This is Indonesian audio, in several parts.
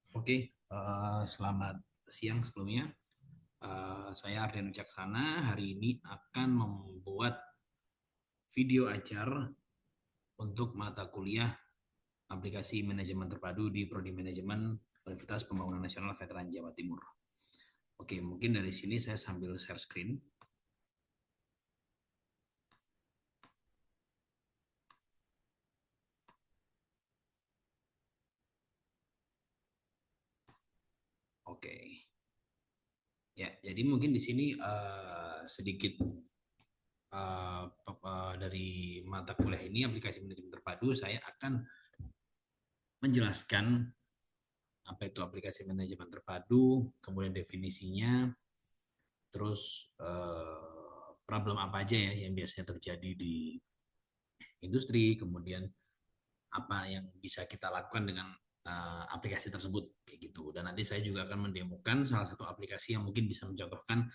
Oke, selamat siang sebelumnya. Saya Ardian Wicaksana. Hari ini akan membuat video ajar untuk mata kuliah aplikasi manajemen terpadu di Prodi Manajemen Universitas Pembangunan Nasional Veteran Jawa Timur. Oke, mungkin dari sini saya sambil share screen. Oke, ya. Jadi mungkin di sini sedikit dari mata kuliah ini aplikasi manajemen terpadu. Saya akan menjelaskan apa itu aplikasi manajemen terpadu, kemudian definisinya, terus problem apa aja ya yang biasanya terjadi di industri, kemudian apa yang bisa kita lakukan dengan aplikasi tersebut kayak gitu. Dan nanti saya juga akan mendemokan salah satu aplikasi yang mungkin bisa mencontohkan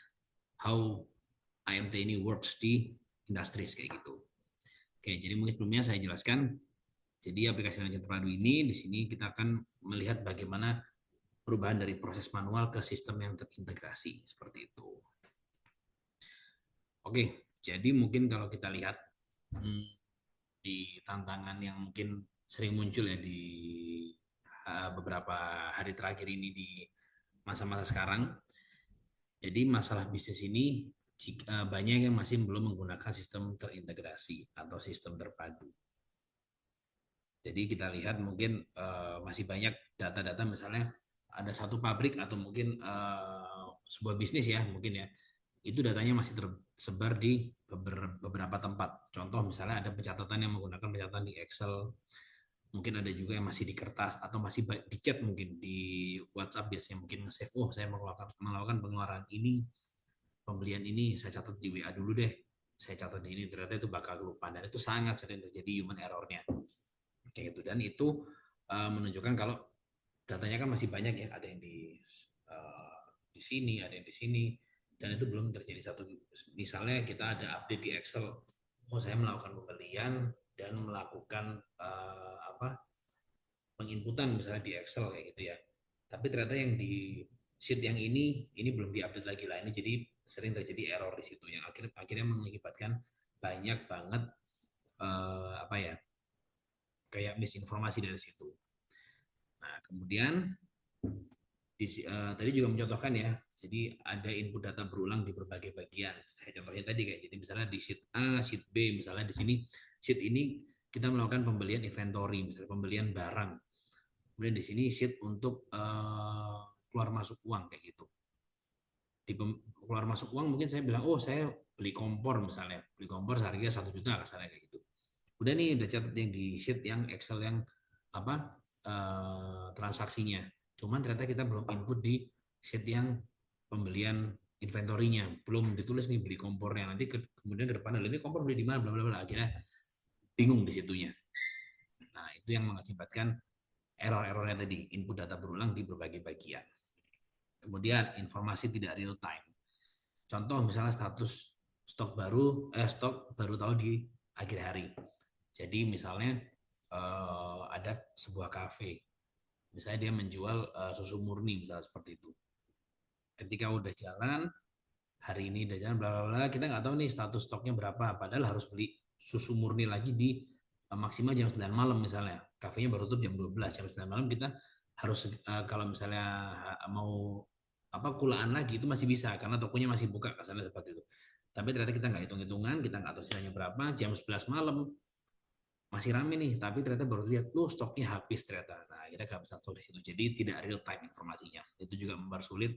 how IMT ini works di industri kayak gitu. Oke, jadi mungkin sebelumnya saya jelaskan. Jadi aplikasi manajemen terpadu ini di sini kita akan melihat bagaimana perubahan dari proses manual ke sistem yang terintegrasi seperti itu. Oke, jadi mungkin kalau kita lihat di tantangan yang mungkin sering muncul ya di beberapa hari terakhir ini di masa-masa sekarang. Jadi masalah bisnis ini banyak yang masih belum menggunakan sistem terintegrasi atau sistem terpadu. Jadi kita lihat mungkin masih banyak data-data misalnya ada satu pabrik atau mungkin sebuah bisnis ya mungkin ya itu datanya masih tersebar di beberapa tempat. Contoh misalnya ada pencatatan yang menggunakan pencatatan di Excel, mungkin ada juga yang masih di kertas atau masih di chat mungkin di WhatsApp biasanya mungkin nge-save, oh saya melakukan pengeluaran ini, pembelian ini saya catat di WA dulu deh, saya catat di ini, ternyata itu bakal lupa dan itu sangat sering terjadi human errornya kayak gitu. Dan itu menunjukkan kalau datanya kan masih banyak ya, ada yang di sini, ada yang di sini, dan itu belum terjadi satu. Misalnya kita ada update di Excel, oh saya melakukan pembelian dan melakukan penginputan misalnya di Excel kayak gitu ya. Tapi ternyata yang di sheet yang ini belum diupdate lagi lah, ini jadi sering terjadi error di situ yang akhirnya mengakibatkan banyak banget apa ya kayak misinformasi dari situ. Nah kemudian tadi juga mencontohkan ya, jadi ada input data berulang di berbagai bagian. Saya contohnya tadi kayak jadi misalnya di sheet A, sheet B, misalnya di sini sheet ini kita melakukan pembelian inventory, misalnya pembelian barang. Kemudian di sini sheet untuk keluar masuk uang kayak gitu. Di keluar masuk uang mungkin saya bilang, oh saya beli kompor misalnya, beli kompor seharga 1 juta misalnya kayak gitu. Udah nih udah catat yang di sheet yang Excel yang apa transaksinya. Cuman ternyata kita belum input di sheet yang pembelian inventorinya, belum ditulis nih beli kompornya. Nanti kemudian ke depan ini kompor beli di mana bla bla bla, akhirnya bingung di situnya. Nah, itu yang mengakibatkan error-errornya tadi, input data berulang di berbagai bagian. Kemudian informasi tidak real time. Contoh misalnya status stok baru tahu di akhir hari. Jadi misalnya ada sebuah kafe, misalnya dia menjual susu murni misalnya seperti itu. Ketika udah jalan, hari ini udah jalan bla bla bla, kita nggak tahu nih status stoknya berapa, padahal harus beli susu murni lagi di maksimal jam 9 malam misalnya. Kafenya baru tutup jam 12, jam 9 malam kita harus kalau misalnya mau apa kulaan lagi itu masih bisa karena tokonya masih buka kasarnya seperti itu. Tapi ternyata kita nggak hitung-hitungan, kita nggak tahu sisanya berapa, jam 11 malam masih rame nih, tapi ternyata baru lihat, loh stoknya habis ternyata. Nah, akhirnya nggak bisa stok di situ. Jadi tidak real time informasinya. Itu juga mempersulit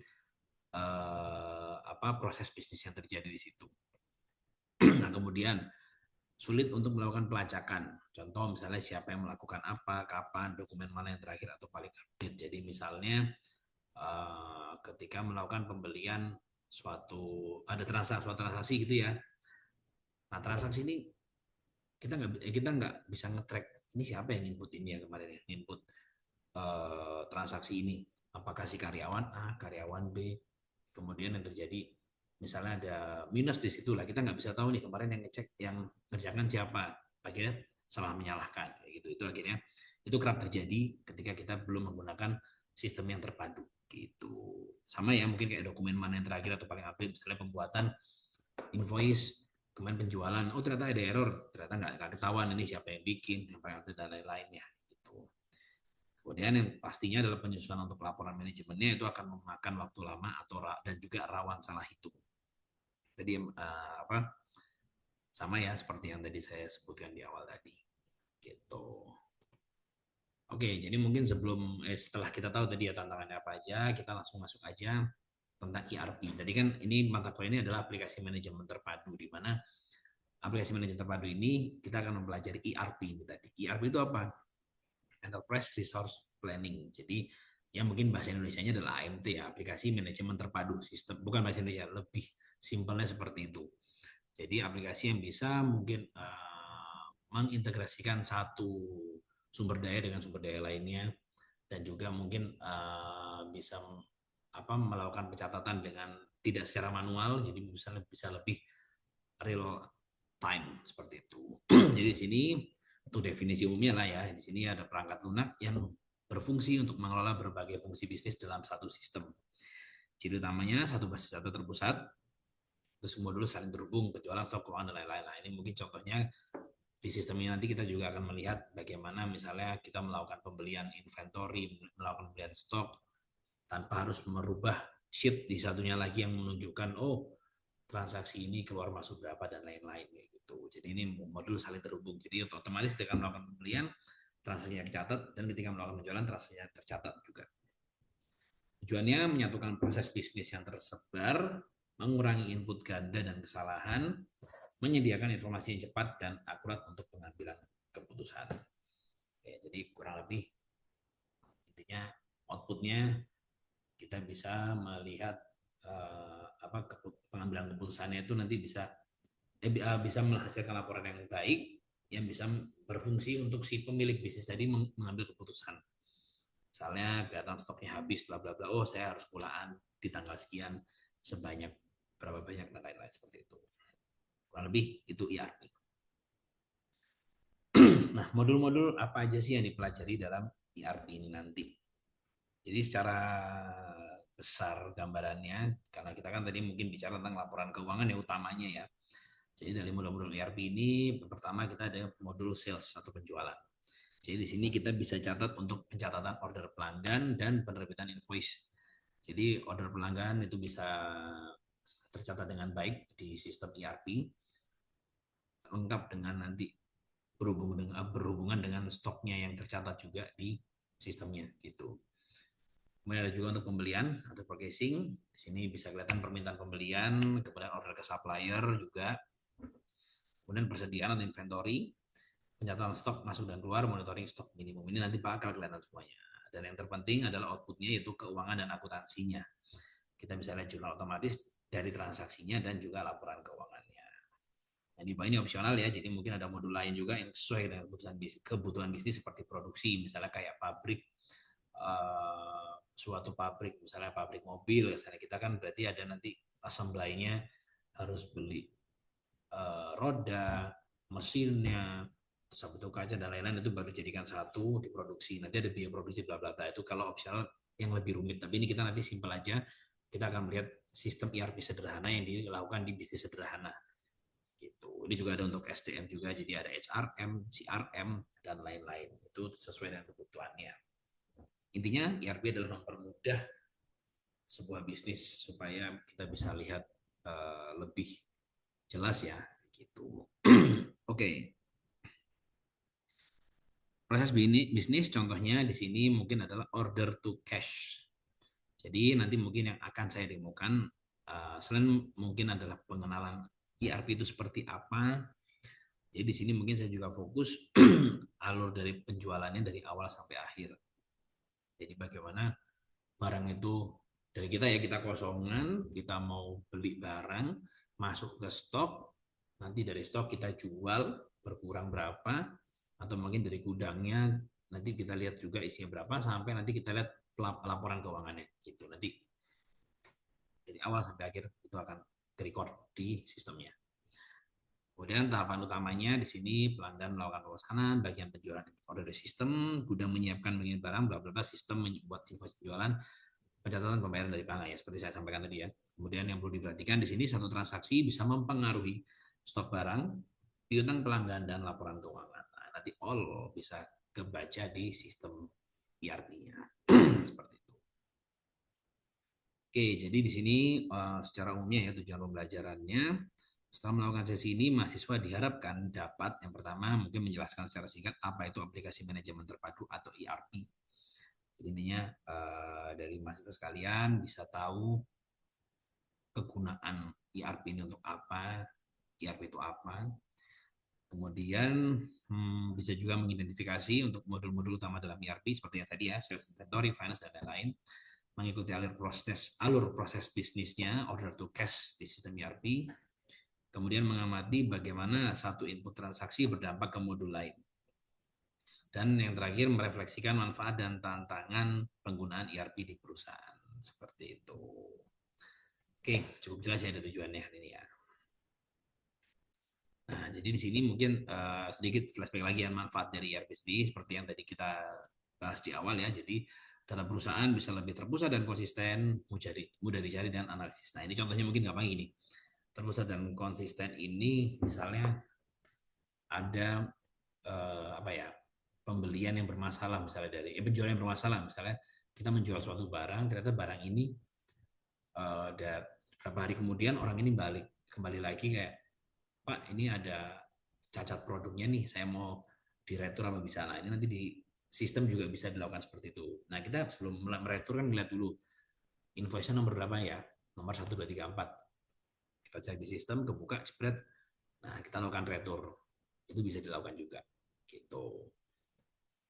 apa proses bisnis yang terjadi di situ. Nah, kemudian sulit untuk melakukan pelacakan. Contoh misalnya siapa yang melakukan apa, kapan, dokumen mana yang terakhir atau paling update. Jadi misalnya ketika melakukan pembelian suatu transaksi gitu ya. Nah transaksi ini kita nggak bisa nge-track ini siapa yang input ini ya kemarin yang input transaksi ini. Apakah si karyawan A, karyawan B, kemudian yang terjadi misalnya ada minus di situ lah, kita nggak bisa tahu nih kemarin yang ngecek yang kerjakan siapa, akhirnya salah menyalahkan gitu. Itu akhirnya itu kerap terjadi ketika kita belum menggunakan sistem yang terpadu gitu. Sama ya mungkin kayak dokumen mana yang terakhir atau paling update, misalnya pembuatan invoice, kemudian penjualan, oh ternyata ada error, ternyata nggak ketahuan ini siapa yang bikin, yang paling update dan lain-lainnya gitu. Kemudian yang pastinya adalah penyusunan untuk laporan manajemennya itu akan memakan waktu lama atau dan juga rawan salah hitung. Jadi apa sama ya seperti yang tadi saya sebutkan di awal tadi gitu. Oke, jadi mungkin setelah kita tahu tadi ya tantangannya apa aja, kita langsung masuk aja tentang ERP. Tadi kan ini mata kuliah ini adalah aplikasi manajemen terpadu, di mana aplikasi manajemen terpadu ini kita akan mempelajari ERP ini tadi. ERP itu apa? Enterprise Resource Planning. Jadi yang mungkin bahasa Indonesianya adalah AMT ya, aplikasi manajemen terpadu sistem. Bukan bahasa Indonesia, lebih simpelnya seperti itu. Jadi aplikasi yang bisa mungkin mengintegrasikan satu sumber daya dengan sumber daya lainnya, dan juga mungkin bisa melakukan pencatatan dengan tidak secara manual, jadi bisa lebih real time seperti itu. Jadi di sini untuk definisi umumnya lah ya, di sini ada perangkat lunak yang berfungsi untuk mengelola berbagai fungsi bisnis dalam satu sistem. Ciri utamanya satu basis data terpusat, terus semua dulu saling terhubung, penjualan, stok, keuangan, dan lain-lain. Nah, ini mungkin contohnya di sistem ini nanti kita juga akan melihat bagaimana misalnya kita melakukan pembelian inventory, melakukan pembelian stok tanpa harus merubah sheet di satunya lagi yang menunjukkan transaksi ini keluar masuk berapa dan lain-lain gitu. Jadi ini modul saling terhubung. Jadi otomatis ketika melakukan pembelian transaksinya tercatat, dan ketika melakukan penjualan transaksinya tercatat juga. Tujuannya menyatukan proses bisnis yang tersebar, mengurangi input ganda dan kesalahan, menyediakan informasi yang cepat dan akurat untuk pengambilan keputusan. Ya, jadi kurang lebih intinya outputnya kita bisa melihat pengambilan keputusannya itu nanti bisa menghasilkan laporan yang baik yang bisa berfungsi untuk si pemilik bisnis tadi mengambil keputusan. Misalnya kelihatan stoknya habis, bla bla bla. Oh, saya harus pulaan di tanggal sekian sebanyak berapa banyak dan lain-lain seperti itu. Kurang lebih itu ERP. Nah, modul-modul apa aja sih yang dipelajari dalam ERP ini nanti? Jadi secara besar gambarannya, karena kita kan tadi mungkin bicara tentang laporan keuangan yang utamanya ya. Jadi dari modul-modul ERP ini, pertama kita ada modul sales atau penjualan. Jadi di sini kita bisa catat untuk pencatatan order pelanggan dan penerbitan invoice. Jadi order pelanggan itu bisa tercatat dengan baik di sistem ERP, lengkap dengan nanti berhubungan dengan stoknya yang tercatat juga di sistemnya gitu. Kemudian ada juga untuk pembelian atau purchasing. Di sini bisa kelihatan permintaan pembelian, kemudian order ke supplier juga. Kemudian persediaan atau inventory, pencatatan stok masuk dan keluar, monitoring stok minimum. Ini nanti bakal kelihatan semuanya. Dan yang terpenting adalah outputnya yaitu keuangan dan akuntansinya. Kita bisa lihat jurnal otomatis dari transaksinya dan juga laporan keuangannya. Nah, di bawah ini opsional ya, jadi mungkin ada modul lain juga yang sesuai dengan kebutuhan bisnis seperti produksi, misalnya kayak pabrik, suatu pabrik, misalnya pabrik mobil, misalnya kita kan berarti ada nanti assembly-nya harus beli roda, mesinnya, sabtu kaca dan lain-lain, itu baru jadikan satu diproduksi. Nanti ada biaya produksi bla bla bla, itu kalau opsional yang lebih rumit. Tapi ini kita nanti simpel aja. Kita akan melihat sistem ERP sederhana yang dilakukan di bisnis sederhana. Gitu. Ini juga ada untuk SDM juga, jadi ada HRM, CRM dan lain-lain. Itu sesuai dengan kebutuhannya. Intinya ERP adalah mempermudah sebuah bisnis supaya kita bisa lihat lebih jelas ya gitu. Oke. Proses bisnis contohnya di sini mungkin adalah order to cash. Jadi nanti mungkin yang akan saya demokan selain mungkin adalah pengenalan ERP itu seperti apa. Jadi di sini mungkin saya juga fokus alur dari penjualannya dari awal sampai akhir. Jadi bagaimana barang itu dari kita ya, kita kosongan, kita mau beli barang, masuk ke stok, nanti dari stok kita jual berkurang berapa, atau mungkin dari gudangnya nanti kita lihat juga isinya berapa, sampai nanti kita lihat laporan keuangannya gitu. Nanti dari awal sampai akhir itu akan record di sistemnya. Kemudian tahapan utamanya di sini pelanggan melakukan pemesanan, bagian penjualan order sistem, gudang menyiapkan bagian barang, bla bla bla, sistem membuat invoice penjualan, pencatatan pembayaran dari pelanggan ya seperti saya sampaikan tadi ya. Kemudian yang perlu diperhatikan di sini satu transaksi bisa mempengaruhi stok barang, piutang pelanggan dan laporan keuangan. Nah, nanti all bisa kebaca di sistem ERP-nya. Seperti itu. Oke, jadi di sini secara umumnya ya tujuan pembelajarannya setelah melakukan sesi ini, mahasiswa diharapkan dapat yang pertama mungkin menjelaskan secara singkat apa itu aplikasi manajemen terpadu atau ERP. Jadi intinya dari mahasiswa sekalian bisa tahu kegunaan ERP ini untuk apa, ERP itu apa. Kemudian bisa juga mengidentifikasi untuk modul-modul utama dalam ERP seperti yang tadi ya, sales inventory, finance dan lain-lain. Mengikuti alur proses bisnisnya, order to cash di sistem ERP. Kemudian mengamati bagaimana satu input transaksi berdampak ke modul lain. Dan yang terakhir merefleksikan manfaat dan tantangan penggunaan ERP di perusahaan. Seperti itu. Oke, cukup jelas ya ada tujuannya hari ini ya. Nah, jadi di sini mungkin sedikit flashback lagi yang manfaat dari ERP sendiri seperti yang tadi kita bahas di awal ya. Jadi data perusahaan bisa lebih terpusat dan konsisten, mudah dicari dan analisis. Nah, ini contohnya mungkin gampang ini. Terpusat dan konsisten ini misalnya ada apa ya pembelian yang bermasalah misalnya dari penjualan yang bermasalah misalnya kita menjual suatu barang ternyata barang ini dan beberapa hari kemudian orang ini balik kembali lagi kayak Pak ini ada cacat produknya nih saya mau diretur apa bisa nah ini nanti di sistem juga bisa dilakukan seperti itu nah kita sebelum meretur kan lihat dulu invoice-nya nomor berapa ya nomor 1234 kita cari di sistem kebuka spread nah kita lakukan retur itu bisa dilakukan juga gitu.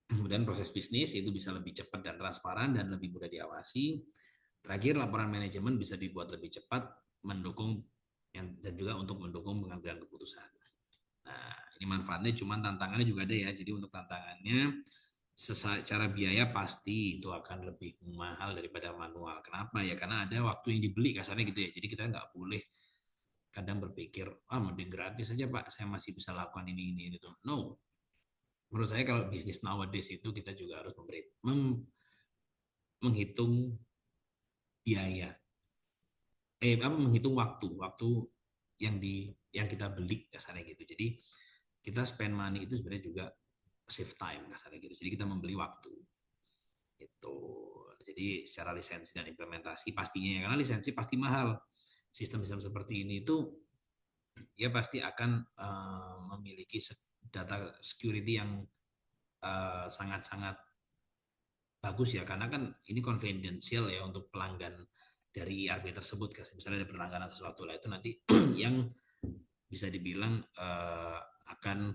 Kemudian proses bisnis itu bisa lebih cepat dan transparan dan lebih mudah diawasi. Terakhir, laporan manajemen bisa dibuat lebih cepat, mendukung dan juga untuk mendukung pengambilan keputusan. Nah, ini manfaatnya, cuma tantangannya juga ada ya. Jadi untuk tantangannya, secara biaya pasti itu akan lebih mahal daripada manual. Kenapa ya? Karena ada waktu yang dibeli kasarnya gitu ya. Jadi kita nggak boleh kadang berpikir, mending gratis saja Pak, saya masih bisa lakukan ini itu. No, menurut saya kalau bisnis nowadays itu kita juga harus menghitung biaya menghitung waktu yang kita beli kasarnya gitu jadi kita spend money itu sebenarnya juga save time kasarnya gitu jadi kita membeli waktu itu jadi secara lisensi dan implementasi pastinya ya karena lisensi pasti mahal sistem-sistem seperti ini itu ya pasti akan memiliki data security yang sangat-sangat bagus ya karena kan ini confidential ya untuk pelanggan dari ERP tersebut misalnya ada berlangganan sesuatu lah itu nanti yang bisa dibilang akan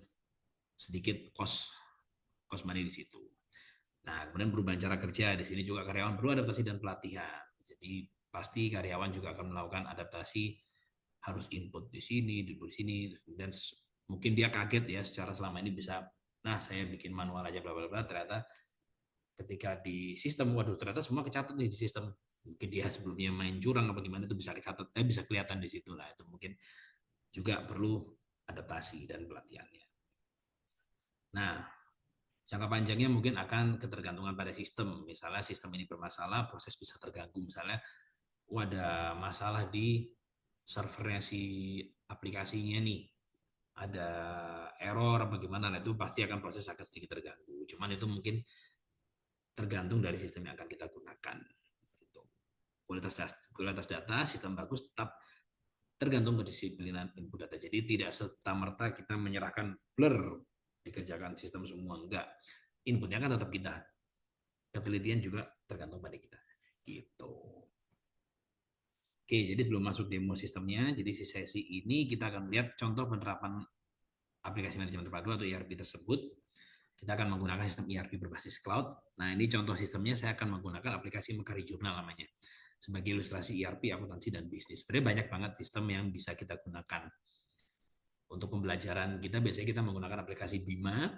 sedikit cost money di situ. Nah, kemudian perubahan cara kerja di sini juga karyawan perlu adaptasi dan pelatihan. Jadi pasti karyawan juga akan melakukan adaptasi harus input di sini, di sini dan mungkin dia kaget ya secara selama ini bisa nah saya bikin manual aja bla bla bla ternyata ketika di sistem waduh ternyata semua kecatat nih di sistem mungkin dia sebelumnya main curang apa gimana itu bisa kecatat bisa kelihatan di situ lah itu mungkin juga perlu adaptasi dan pelatihannya. Nah, jangka panjangnya mungkin akan ketergantungan pada sistem. Misalnya sistem ini bermasalah, proses bisa terganggu. Misalnya, ada masalah di servernya si aplikasinya nih. Ada error apa gimana, nah itu pasti akan proses akan sedikit terganggu. Cuman itu mungkin tergantung dari sistem yang akan kita gunakan. Gitu. Kualitas data, sistem bagus tetap tergantung kedisiplinan input data. Jadi tidak serta-merta kita menyerahkan blur dikerjakan sistem semua. Enggak. Inputnya kan tetap kita. Ketelitian juga tergantung pada kita. Gitu. Oke, jadi sebelum masuk demo sistemnya, jadi di sesi ini kita akan melihat contoh penerapan aplikasi manajemen terpadu atau ERP tersebut. Kita akan menggunakan sistem ERP berbasis cloud. Nah, ini contoh sistemnya saya akan menggunakan aplikasi Mekari Jurnal namanya. Sebagai ilustrasi ERP, akuntansi, dan bisnis. Sebenarnya banyak banget sistem yang bisa kita gunakan. Untuk pembelajaran kita biasanya kita menggunakan aplikasi Bima,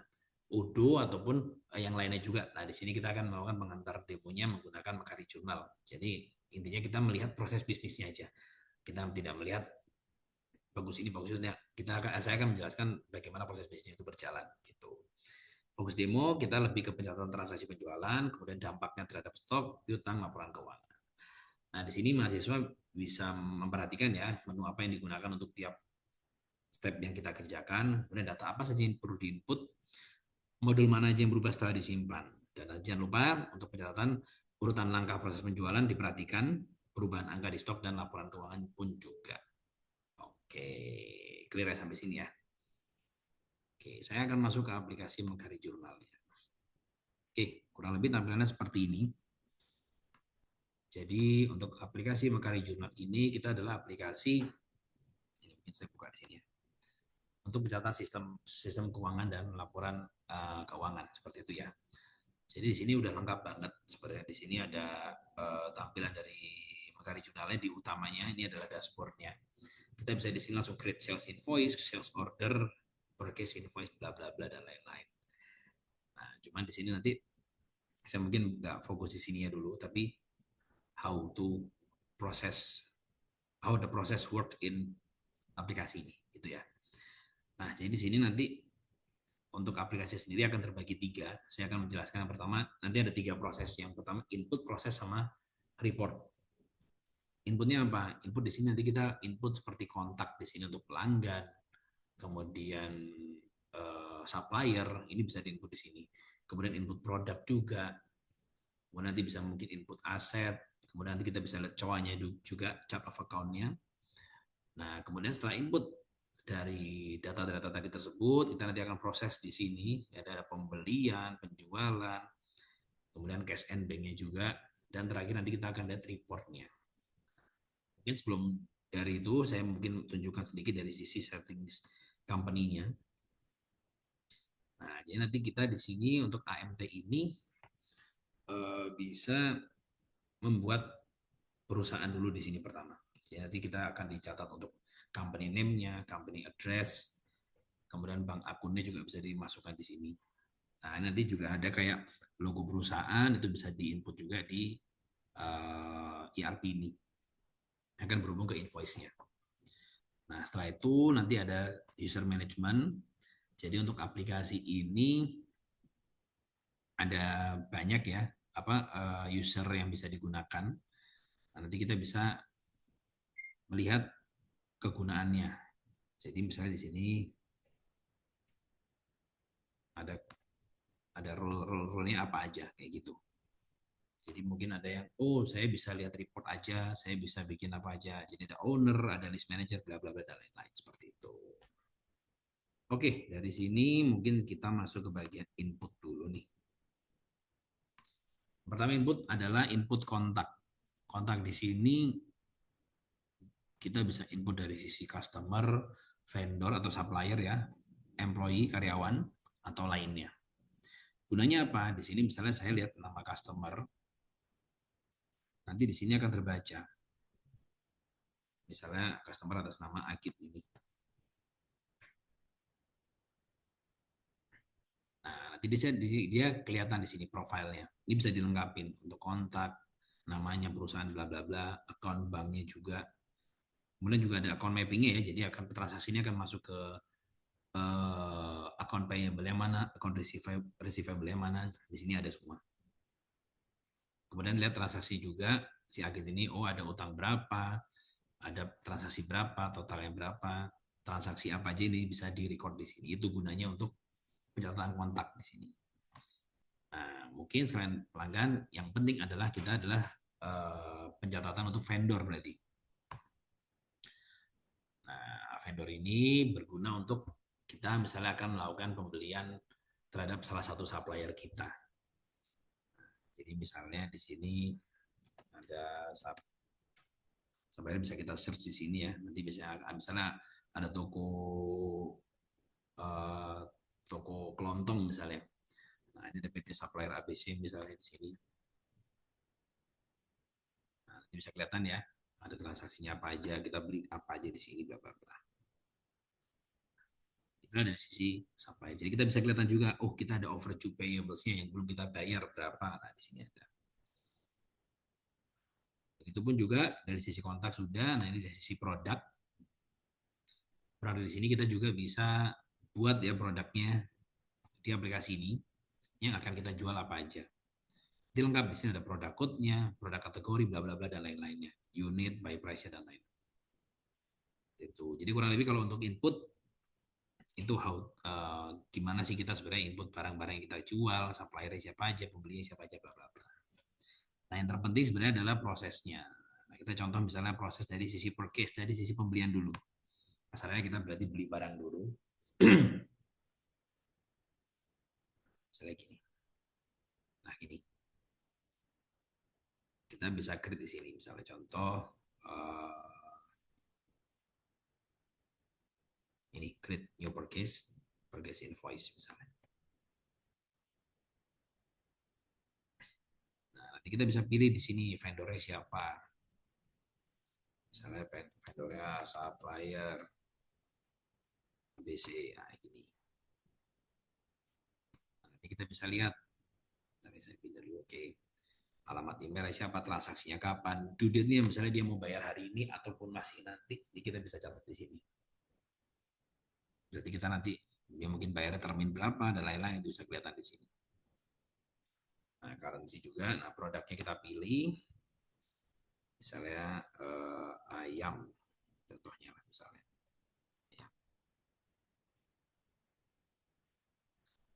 Udo, ataupun yang lainnya juga. Nah, di sini kita akan melakukan pengantar demonya menggunakan Mekari Jurnal. Jadi, intinya kita melihat proses bisnisnya aja. Kita tidak melihat bagus ini bagus itu. Saya akan menjelaskan bagaimana proses bisnisnya itu berjalan gitu. Fokus demo kita lebih ke pencatatan transaksi penjualan, kemudian dampaknya terhadap stok, piutang, laporan keuangan. Nah, di sini mahasiswa bisa memperhatikan ya menu apa yang digunakan untuk tiap step yang kita kerjakan, kemudian data apa saja yang perlu diinput, modul mana aja yang berubah setelah disimpan. Dan jangan lupa untuk pencatatan urutan langkah proses penjualan diperhatikan, perubahan angka di stok dan laporan keuangan pun juga. Oke, clear ya sampai sini ya. Oke, saya akan masuk ke aplikasi Megari Jurnal ya. Oke, kurang lebih tampilannya seperti ini. Jadi untuk aplikasi Megari Jurnal ini kita adalah aplikasi ini mungkin saya buka di sini ya. Untuk mencatat sistem keuangan dan laporan keuangan seperti itu ya. Jadi di sini udah lengkap banget. Sebenarnya di sini ada tampilan dari Megari Jurnalnya di utamanya ini adalah dashboardnya. Kita bisa di sini langsung create sales invoice, sales order, purchase invoice, bla bla bla dan lain-lain. Nah, cuman di sini nanti saya mungkin nggak fokus di sini ya dulu, tapi how to process, how the process work in aplikasi ini, gitu ya. Nah, jadi di sini nanti untuk aplikasi sendiri akan terbagi tiga. Saya akan menjelaskan yang pertama, nanti ada tiga proses. Yang pertama input, proses, sama report. Inputnya apa? Input di sini nanti kita input seperti kontak di sini untuk pelanggan, kemudian supplier, ini bisa diinput di sini. Kemudian input produk juga, kemudian nanti bisa mungkin input aset, kemudian nanti kita bisa lihat COA-nya juga, chart of account-nya. Nah, kemudian setelah input dari data-data tadi tersebut, kita nanti akan proses di sini, ada pembelian, penjualan, kemudian cash and bank-nya juga, dan terakhir nanti kita akan lihat report-nya. Mungkin sebelum dari itu, saya mungkin tunjukkan sedikit dari sisi settings company-nya. Nah, jadi nanti kita di sini untuk AMT ini bisa membuat perusahaan dulu di sini pertama. Jadi nanti kita akan dicatat untuk company name-nya, company address, kemudian bank akunnya juga bisa dimasukkan di sini. Nah, nanti juga ada kayak logo perusahaan itu bisa diinput juga di ERP ini. Akan berhubung ke invoice-nya. Nah, setelah itu nanti ada user management. Jadi untuk aplikasi ini ada banyak ya user yang bisa digunakan. Nah, nanti kita bisa melihat kegunaannya. Jadi misalnya di sini ada role-nya apa aja kayak gitu. Jadi mungkin ada yang saya bisa lihat report aja, saya bisa bikin apa aja. Jadi ada owner, ada list manager, bla bla bla dan lain-lain seperti itu. Oke, dari sini mungkin kita masuk ke bagian input dulu nih. Pertama input adalah input kontak. Kontak di sini kita bisa input dari sisi customer, vendor atau supplier ya, employee, karyawan, atau lainnya. Gunanya apa? Di sini misalnya saya lihat nama customer, nanti di sini akan terbaca. Misalnya customer atas nama Agit ini. Nah, nanti dia kelihatan di sini profilnya. Ini bisa dilengkapin untuk kontak, namanya perusahaan bla bla bla, account banknya juga. Kemudian juga ada account mappingnya ya, jadi akan transaksi ini akan masuk ke account payable yang mana, account receivable yang mana, di sini ada semua. Kemudian lihat transaksi juga, si Agit ini, ada utang berapa, ada transaksi berapa, totalnya berapa, transaksi apa aja ini bisa direcord di sini. Itu gunanya untuk pencatatan kontak di sini. Nah, mungkin selain pelanggan, yang penting adalah kita adalah pencatatan untuk vendor berarti. Nah, vendor ini berguna untuk kita misalnya akan melakukan pembelian terhadap salah satu supplier kita. Jadi misalnya di sini ada supplier bisa kita search di sini ya. Nanti bisa misalnya ada eh, toko kelontong misalnya. Nah, ini ada PT Supplier ABC misalnya di sini. Nah, ini bisa kelihatan ya, ada transaksinya apa aja, kita beli apa aja di sini, bla bla bla. Itu dari sisi supplier. Jadi kita bisa kelihatan juga, kita ada overdue payables-nya yang belum kita bayar berapa. Nah, di sini ada. Begitupun juga dari sisi kontak sudah, nah ini dari sisi produk. Produk di sini kita juga bisa buat ya produknya di aplikasi ini yang akan kita jual apa aja. Jadi lengkap di sini ada produk code-nya, produk kategori, bla bla bla dan lain-lainnya, unit, by price dan lain. Itu. Jadi kurang lebih kalau untuk input itu gimana sih kita sebenarnya input barang-barang yang kita jual, suppliernya siapa aja, pembelinya siapa aja, bla bla bla. Nah yang terpenting sebenarnya adalah prosesnya. Nah, kita contoh misalnya proses dari sisi purchase, dari sisi pembelian dulu. Masalahnya kita berarti beli barang dulu. Misalnya gini. Nah gini, kita bisa create di sini. Misalnya contoh ini create new purchase, purchase invoice misalnya. Nah, nanti kita bisa pilih di sini vendornya siapa. Misalnya vendornya supplier ABC. Nah, ini. Nah, nanti kita bisa lihat. Nanti saya pindah dulu. Oke. Alamat email siapa, transaksinya kapan, due date-nya misalnya dia mau bayar hari ini ataupun masih nanti, jadi kita bisa catat di sini. Berarti kita nanti dia mungkin bayarnya termin berapa dan lain-lain itu bisa kelihatan di sini. Nah, currency juga, nah produknya kita pilih, misalnya ayam, contohnya lah misalnya. Ya.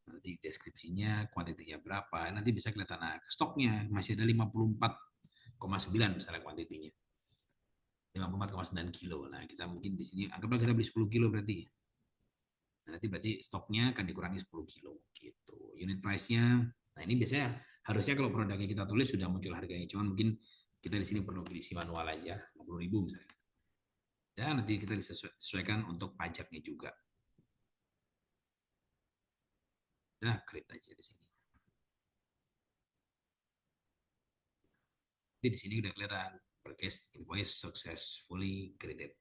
Nanti deskripsinya, kuantitinya berapa, nanti bisa kelihatan. Nah, stoknya masih ada 54,9 misalnya kuantitinya. 54,9 kilo. Nah, kita mungkin di sini, anggaplah kita beli 10 kilo berarti. Nah, nanti berarti stoknya akan dikurangi 10 kilo gitu. Unit price-nya, nah ini biasanya harusnya kalau produknya kita tulis sudah muncul harganya. Cuman mungkin kita di sini perlu isi manual aja, 50.000 misalnya. Dan nanti kita disesuaikan untuk pajaknya juga. Nah, create aja di sini. Jadi di sini udah kelihatan purchase invoice successfully created.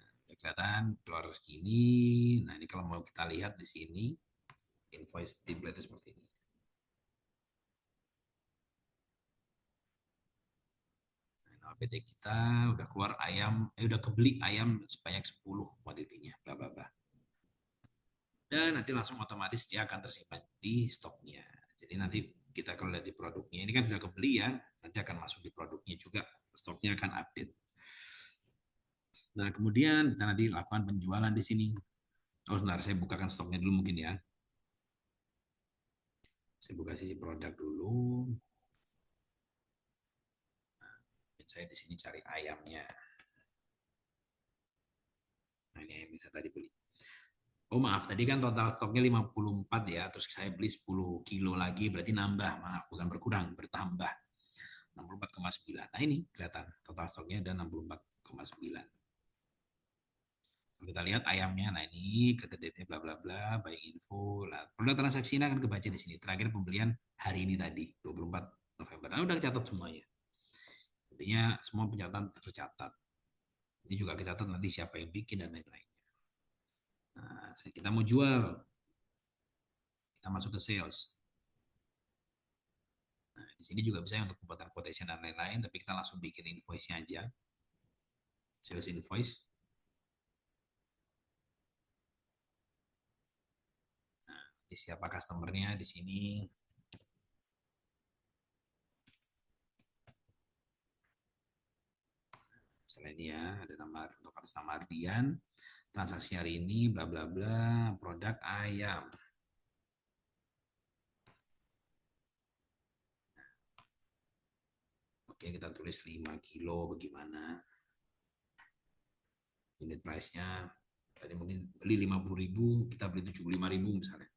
Nah, udah kelihatan keluar segini. Nah, ini kalau mau kita lihat di sini invoice template seperti ini. PT kita udah keluar ayam, udah kebeli ayam sebanyak 10 kuantitinya, bla bla bla. Dan nanti langsung otomatis dia akan tersimpan di stoknya. Jadi nanti kita kalau lihat di produknya, ini kan sudah kebeli ya, nanti akan masuk di produknya juga, stoknya akan update. Nah kemudian kita nanti lakukan penjualan di sini. Oh sebentar, saya bukakan stoknya dulu mungkin ya. Saya buka sisi produk dulu. Nah, saya di sini cari ayamnya. Nah ini ayam bisa tadi beli. Oh maaf, tadi kan total stoknya 54 ya, terus saya beli 10 kilo lagi, berarti nambah, maaf, bukan berkurang, bertambah. 64,9. Nah ini kelihatan, total stoknya ada 64,9. Kalau kita lihat ayamnya, nah ini date bla bla bla, buying info. Nah, produk transaksi ini akan kebaca di sini. Terakhir pembelian hari ini tadi, 24 November. Nah, udah catat semuanya. Intinya semua pencatatan tercatat. Ini juga catat nanti siapa yang bikin dan lain-lain. Nah, kita mau jual, kita masuk ke sales. Nah, di sini juga bisa untuk pembuatan quotation dan lain-lain, tapi kita langsung bikin invoice-nya aja. Sales invoice. Nah, di siapa customer-nya di sini. Misalnya ini ya, ada nama untuk atas nama Ardian, transaksi hari ini, bla bla bla, produk ayam. Oke, kita tulis 5 kilo bagaimana. Unit price-nya tadi mungkin beli 50.000, kita beli 75.000 misalnya.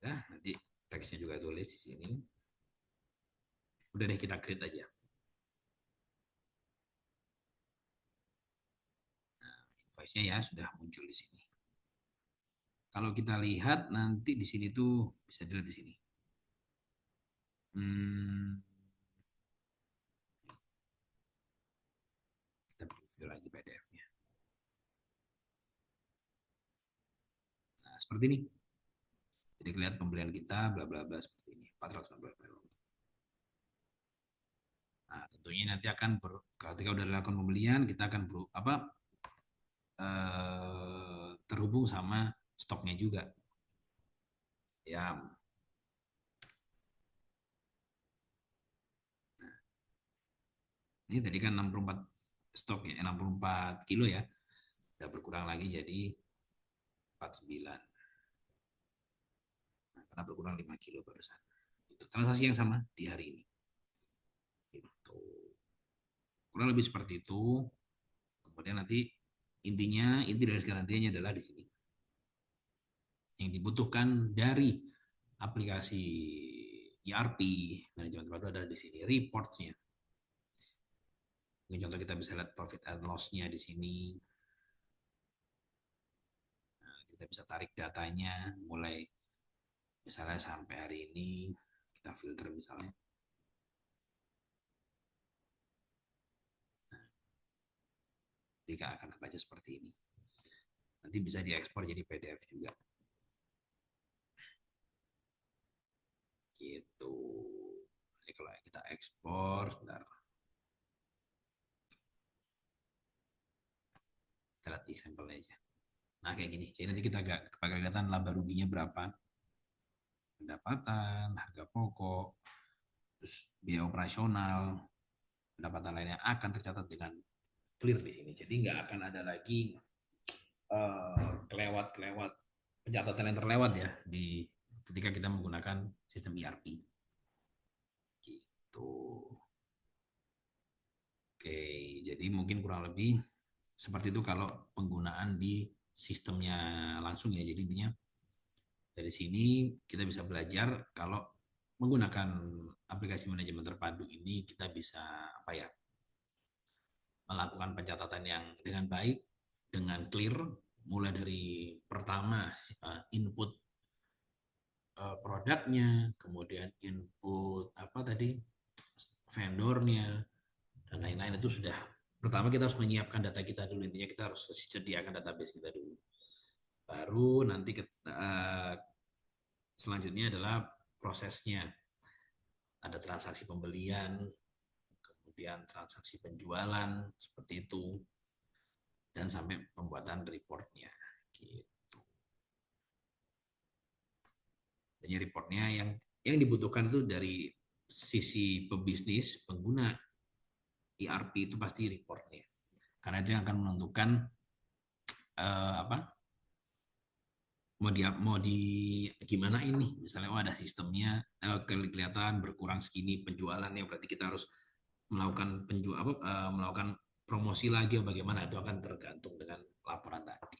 Nah, nanti teksnya juga tulis di sini. Udah deh kita create aja. Nah, invoice-nya ya sudah muncul di sini. Kalau kita lihat nanti di sini tuh bisa dilihat di sini. Hmm, kita preview lagi PDF-nya. Nah, seperti ini. Jadi kelihatan pembelian kita bla bla bla seperti ini. 400. Nah, tentunya nanti akan ketika udah dilakukan pembelian, kita akan terhubung sama stoknya juga. Ya, ini tadi kan 64 stok ya, 64 kilo ya. Udah berkurang lagi jadi 49. Nah, karena berkurang 5 kilo barusan. Itu transaksi yang sama di hari ini. Itu kurang lebih seperti itu. Kemudian nanti inti dari garansinya adalah di sini. Yang dibutuhkan dari aplikasi ERP manajemen terpadu adalah di sini reportsnya. Mungkin contoh kita bisa lihat profit and loss-nya di sini. Nah, kita bisa tarik datanya mulai misalnya sampai hari ini kita filter misalnya. Nah, ketika akan kebaca seperti ini. Nanti bisa diekspor jadi PDF juga. Gitu. Jadi kalau kita ekspor, sebentar. Kita lihat di sampelnya aja. Nah kayak gini. Jadi nanti kita agak kelihatan laba ruginya berapa, pendapatan, harga pokok, terus biaya operasional, pendapatan lainnya akan tercatat dengan clear di sini. Jadi nggak akan ada lagi kelewat-kelewat pencatatan yang terlewat ya di ketika kita menggunakan sistem ERP. Gitu. Oke, jadi mungkin kurang lebih seperti itu kalau penggunaan di sistemnya langsung ya. Jadi intinya dari sini kita bisa belajar kalau menggunakan aplikasi manajemen terpadu ini kita bisa apa ya, melakukan pencatatan yang dengan baik, dengan clear, mulai dari pertama input produknya, kemudian input apa tadi vendornya dan lain-lain itu sudah pertama kita harus menyiapkan data kita dulu, intinya kita harus sediakan database kita dulu. Baru nanti selanjutnya adalah prosesnya. Ada transaksi pembelian, kemudian transaksi penjualan seperti itu, dan sampai pembuatan reportnya. Gitu. Dan reportnya yang dibutuhkan itu dari sisi pebisnis pengguna ERP itu pasti reportnya, karena itu yang akan menentukan apa mau di gimana ini, misalnya ada sistemnya kelihatan berkurang segini penjualannya, berarti kita harus melakukan promosi lagi atau bagaimana, itu akan tergantung dengan laporan tadi.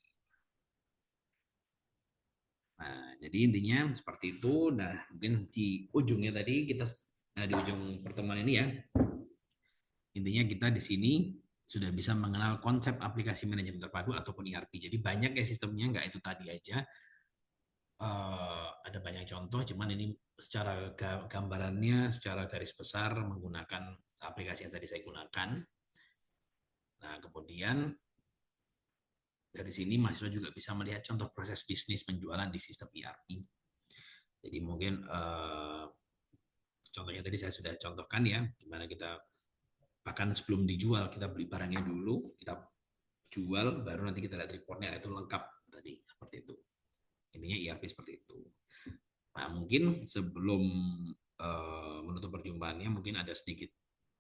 Nah, jadi intinya seperti itu. Nah, mungkin di ujungnya tadi di ujung pertemuan ini ya, intinya kita di sini sudah bisa mengenal konsep aplikasi manajemen terpadu ataupun ERP. Jadi banyak ya sistemnya, nggak itu tadi aja. Ada banyak contoh, cuman ini secara gambarannya, secara garis besar menggunakan aplikasi yang tadi saya gunakan. Nah, kemudian dari sini mahasiswa juga bisa melihat contoh proses bisnis penjualan di sistem ERP. Jadi mungkin contohnya tadi saya sudah contohkan ya, gimana kita bahkan sebelum dijual kita beli barangnya dulu, kita jual, baru nanti kita lihat reportnya, itu lengkap tadi seperti itu. Intinya ERP seperti itu. Nah mungkin sebelum menutup perjumpaannya, mungkin ada sedikit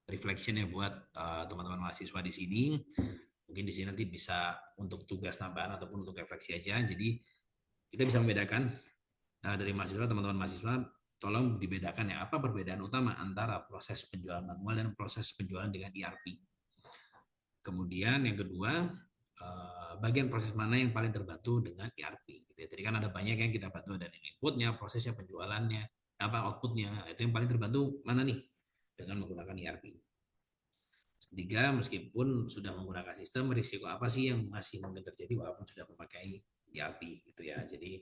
reflection ya buat teman-teman mahasiswa di sini. Mungkin di sini nanti bisa untuk tugas tambahan ataupun untuk refleksi aja. Jadi kita bisa membedakan dari mahasiswa, teman-teman mahasiswa, tolong dibedakan ya, apa perbedaan utama antara proses penjualan manual dan proses penjualan dengan ERP. Kemudian yang kedua, bagian proses mana yang paling terbantu dengan ERP. Gitu ya. Tadi kan ada banyak yang kita bantu, ada inputnya, prosesnya, penjualannya, apa outputnya. Itu yang paling terbantu mana nih dengan menggunakan ERP. Ketiga, meskipun sudah menggunakan sistem, risiko apa sih yang masih mungkin terjadi walaupun sudah memakai ERP gitu ya. Jadi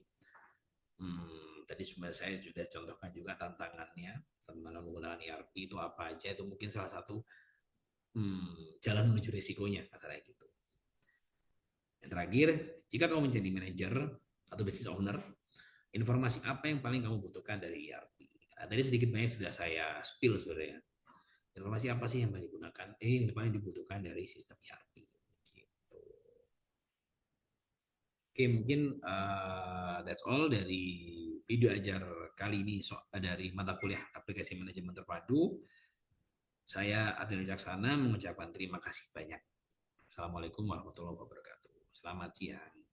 tadi sebenarnya saya sudah contohkan juga tantangannya, tantangan menggunakan ERP itu apa aja, itu mungkin salah satu jalan menuju risikonya, kasarnya gitu. Yang terakhir, jika kamu menjadi manajer atau business owner, informasi apa yang paling kamu butuhkan dari ERP? Nah, tadi sedikit banyak sudah saya spill sebenarnya. informasi apa sih yang paling digunakan, yang paling dibutuhkan dari sistem ERP. Gitu. Oke, mungkin that's all dari video ajar kali ini dari mata kuliah aplikasi manajemen terpadu. Saya Adil Jaksana mengucapkan terima kasih banyak. Assalamualaikum warahmatullahi wabarakatuh. Selamat siang.